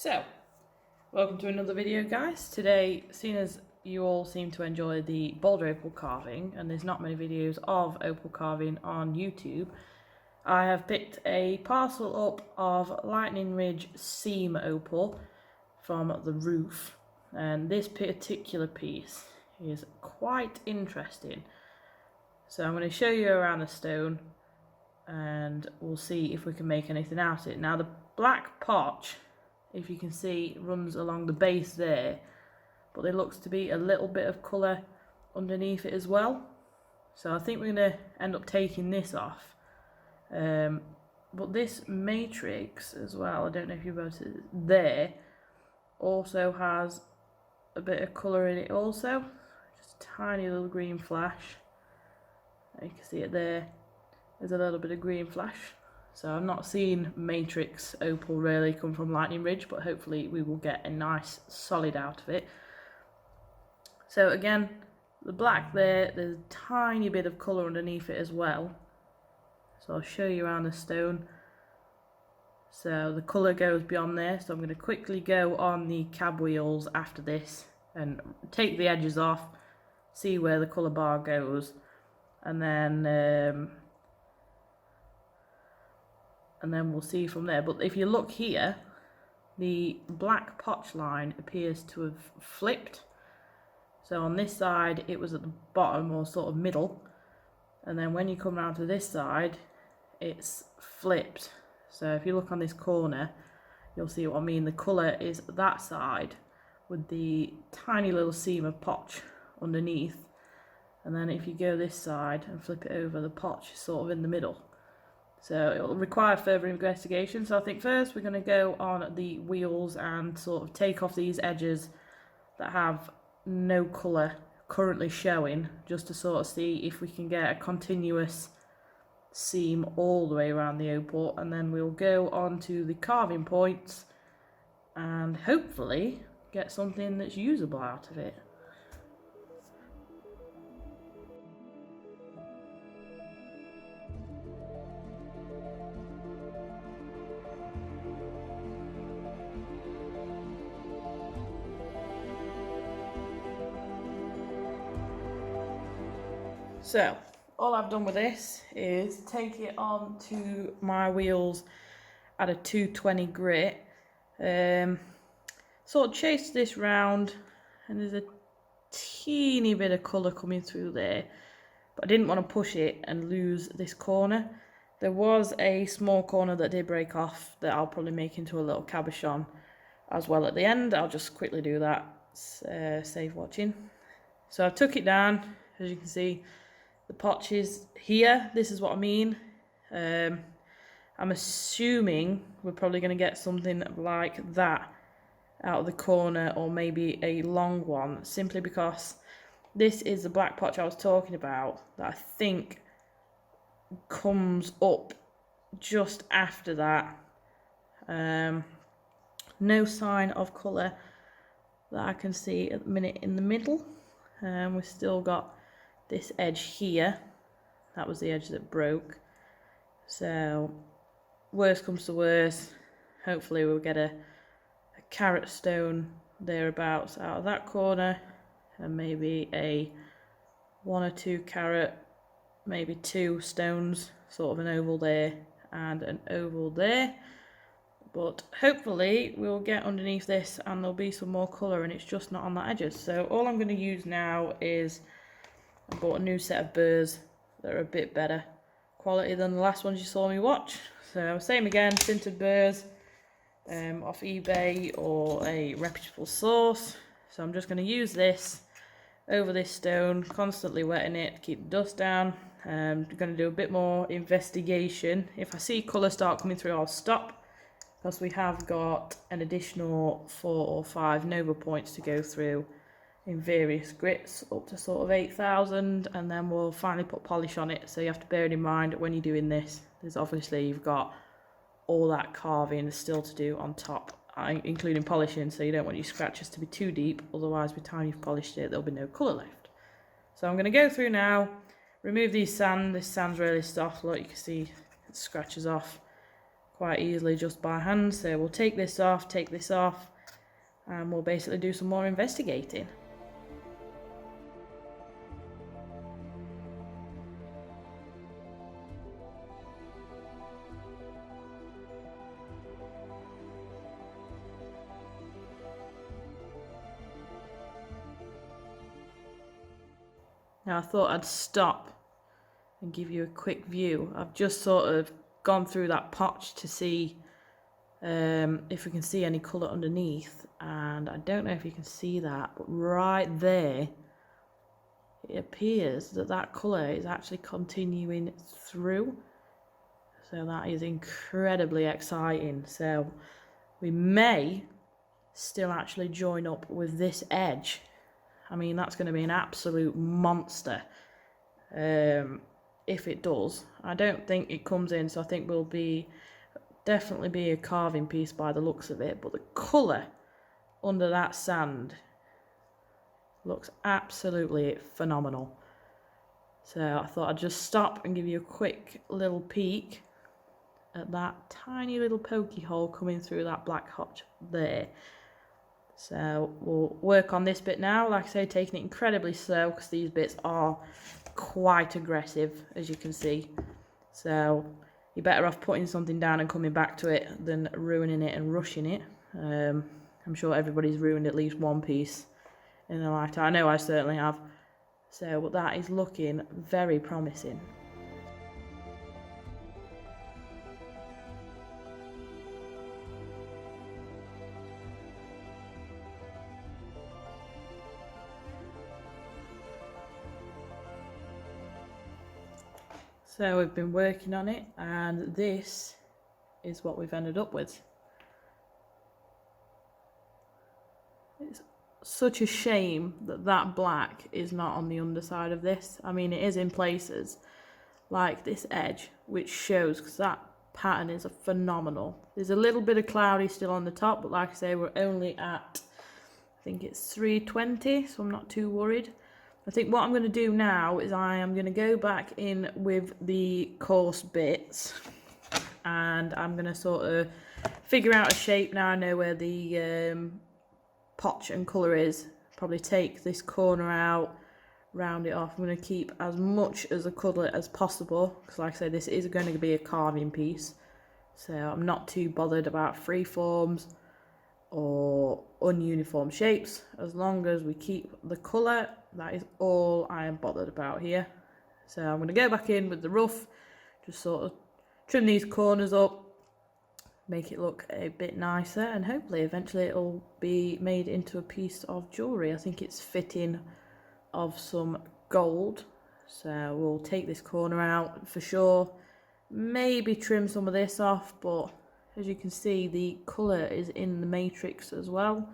So, welcome to another video, guys. Today, seeing as you all seem to enjoy the boulder opal carving, and there's not many videos of opal carving on YouTube, I have picked a parcel up of Lightning Ridge seam opal from the roof, and this particular piece is quite interesting. So I'm going to show you around the stone, and we'll see if we can make anything out of it. Now, the black potch, if you can see, runs along the base there, but there looks to be a little bit of colour underneath it as well. So I think we're going to end up taking this off. But this matrix as well, I don't know if you've noticed there, also has a bit of colour in it also. Just a tiny little green flash. You can see it there. There's a little bit of green flash. So I'm not seeing matrix opal really come from Lightning Ridge, but hopefully we will get a nice solid out of it. So again, the black there's a tiny bit of colour underneath it as well. So I'll show you around the stone. So the colour goes beyond there, so I'm going to quickly go on the cab wheels after this and take the edges off, see where the colour bar goes, and then we'll see from there. But if you look here, the black potch line appears to have flipped. So on this side it was at the bottom or sort of middle, and then when you come around to this side it's flipped. So if you look on this corner, you'll see what I mean. The colour is that side with the tiny little seam of potch underneath, and then if you go this side and flip it over, the potch is sort of in the middle. So it will require further investigation. So I think first we're going to go on the wheels and sort of take off these edges that have no colour currently showing, just to sort of see if we can get a continuous seam all the way around the opal, and then we'll go on to the carving points and hopefully get something that's usable out of it. So, all I've done with this is take it on to my wheels at a 220 grit. Sort of chase this round, and there's a teeny bit of colour coming through there, but I didn't want to push it and lose this corner. There was a small corner that did break off that I'll probably make into a little cabochon as well at the end. I'll just quickly do that, save watching. So I took it down, as you can see. The potch is here. This is what I mean. I'm assuming we're probably going to get something like that out of the corner, or maybe a long one, simply because this is the black potch I was talking about that I think comes up just after that. No sign of colour that I can see at the minute in the middle. We've still got this edge here. That was the edge that broke. So worst comes to worst, hopefully we'll get a carat stone thereabouts out of that corner, and maybe a 1 or 2 carat, maybe 2 stones, sort of an oval there and an oval there. But hopefully we'll get underneath this and there'll be some more colour, and it's just not on the edges. So all I'm going to use now is, I bought a new set of burrs that are a bit better quality than the last ones you saw me watch. So same again, tinted burrs off eBay or a reputable source. So I'm just going to use this over this stone, constantly wetting it to keep the dust down. I'm going to do a bit more investigation. If I see colour start coming through, I'll stop, because we have got an additional 4 or 5 Nova points to go through in various grits up to sort of 8,000, and then we'll finally put polish on it. So you have to bear it in mind when you're doing this. There's obviously, you've got all that carving still to do on top, including polishing, so you don't want your scratches to be too deep, otherwise by the time you've polished it there'll be no colour left. So I'm going to go through now, remove these sand. This sand's really soft, look, you can see it scratches off quite easily just by hand. So we'll take this off, and we'll basically do some more investigating. Now I thought I'd stop and give you a quick view. I've just sort of gone through that potch to see if we can see any colour underneath, and I don't know if you can see that, but right there it appears that that colour is actually continuing through, so that is incredibly exciting. So we may still actually join up with this edge. I mean, that's going to be an absolute monster if it does. I don't think it comes in, so I think we'll definitely be a carving piece by the looks of it. But the colour under that sand looks absolutely phenomenal. So I thought I'd just stop and give you a quick little peek at that tiny little pokey hole coming through that black hotch there. So we'll work on this bit now, like I say, taking it incredibly slow because these bits are quite aggressive, as you can see. So you're better off putting something down and coming back to it than ruining it and rushing it. I'm sure everybody's ruined at least one piece in their lifetime. I know I certainly have. So that is looking very promising. So we've been working on it, and this is what we've ended up with. It's such a shame that that black is not on the underside of this. I mean, it is in places, like this edge, which shows, because that pattern is phenomenal. There's a little bit of cloudy still on the top, but like I say, we're only at, I think it's 320, so I'm not too worried. I think what I'm going to do now is I am going to go back in with the coarse bits, and I'm going to sort of figure out a shape. Now I know where the potch and colour is. Probably take this corner out, round it off. I'm going to keep as much as the colour as possible, because like I said, this is going to be a carving piece, so I'm not too bothered about free forms or ununiform shapes. As long as we keep the colour, that is all I am bothered about here. So I'm going to go back in with the rough, just sort of trim these corners up, make it look a bit nicer, and hopefully eventually it'll be made into a piece of jewellery. I think it's fitting of some gold, so we'll take this corner out for sure, maybe trim some of this off, but as you can see, the colour is in the matrix as well.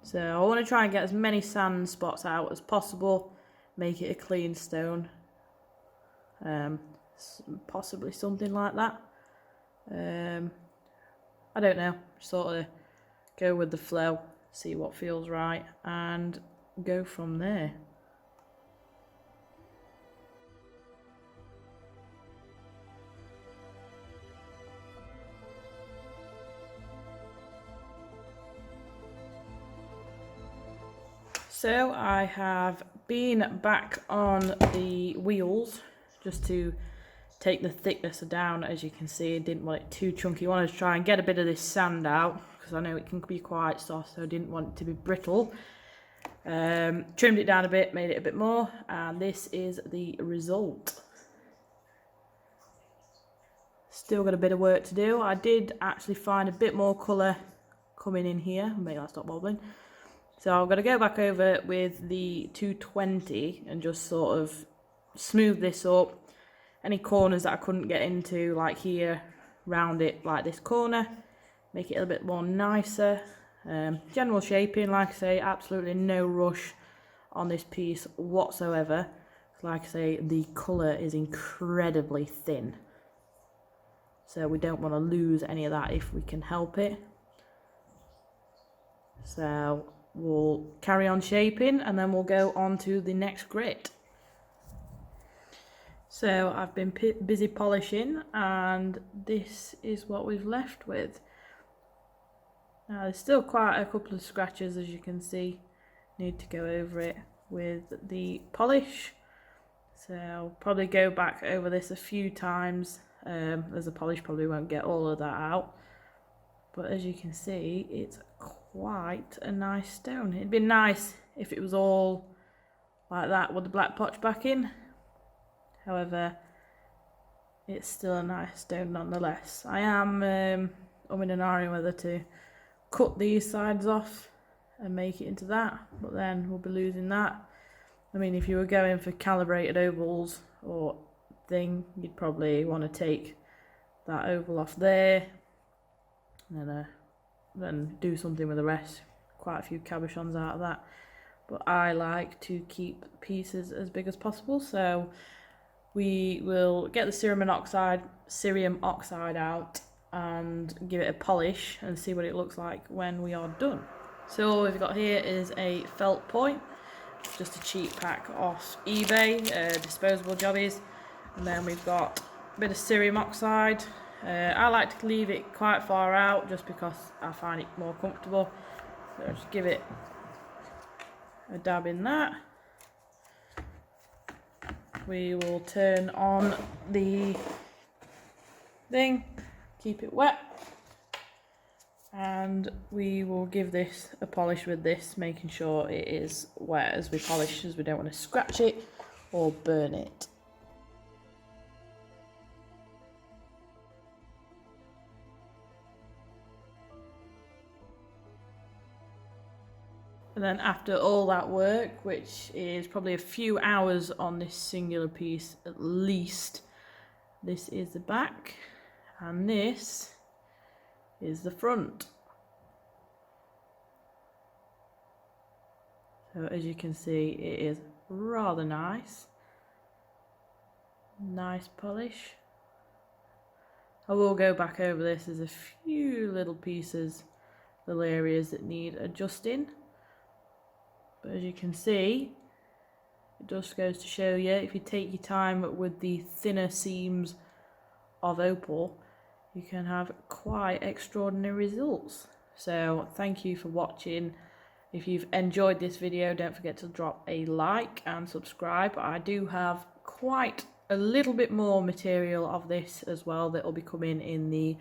So I want to try and get as many sand spots out as possible, make it a clean stone, possibly something like that. I don't know, sort of go with the flow, see what feels right, and go from there. So I have been back on the wheels just to take the thickness down. As you can see, I didn't want it too chunky. I wanted to try and get a bit of this sand out because I know it can be quite soft, so I didn't want it to be brittle. Trimmed it down a bit, made it a bit more, and this is the result. Still got a bit of work to do. I did actually find a bit more colour coming in here. Make that stop wobbling. So I'm going to go back over with the 220 and just sort of smooth this up. Any corners that I couldn't get into, like here, round it like this corner, make it a little bit more nicer. General shaping, like I say, absolutely no rush on this piece whatsoever. Like I say, the colour is incredibly thin, so we don't want to lose any of that if we can help it. So we'll carry on shaping, and then we'll go on to the next grit. So I've been busy polishing, and this is what we've left with. Now there's still quite a couple of scratches, as you can see. Need to go over it with the polish. So I'll probably go back over this a few times, as the polish probably won't get all of that out. But as you can see, it's quite a nice stone. It'd be nice if it was all like that with the black potch backing. However, it's still a nice stone nonetheless. I am umming and ahhing whether to cut these sides off and make it into that, but then we'll be losing that. I mean, if you were going for calibrated ovals or thing, you'd probably want to take that oval off there and then do something with the rest. Quite a few cabochons out of that, but I like to keep pieces as big as possible, so we will get the cerium oxide out and give it a polish and see what it looks like when we are done. So all we've got here is a felt point, just a cheap pack off eBay, disposable jobbies, and then we've got a bit of cerium oxide. I like to leave it quite far out just because I find it more comfortable. So just give it a dab in that. We will turn on the thing, keep it wet, and we will give this a polish with this, making sure it is wet as we polish, as we don't want to scratch it or burn it. And then after all that work, which is probably a few hours on this singular piece at least, this is the back and this is the front. So as you can see, it is rather nice. Nice polish. I will go back over this. There's a few little pieces, little areas that need adjusting. But as you can see, it just goes to show you, if you take your time with the thinner seams of Opal, you can have quite extraordinary results. So thank you for watching. If you've enjoyed this video, don't forget to drop a like and subscribe. I do have quite a little bit more material of this as well that will be coming in the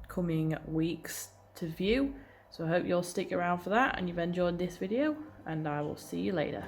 coming weeks to view. So I hope you'll stick around for that and you've enjoyed this video, and I will see you later.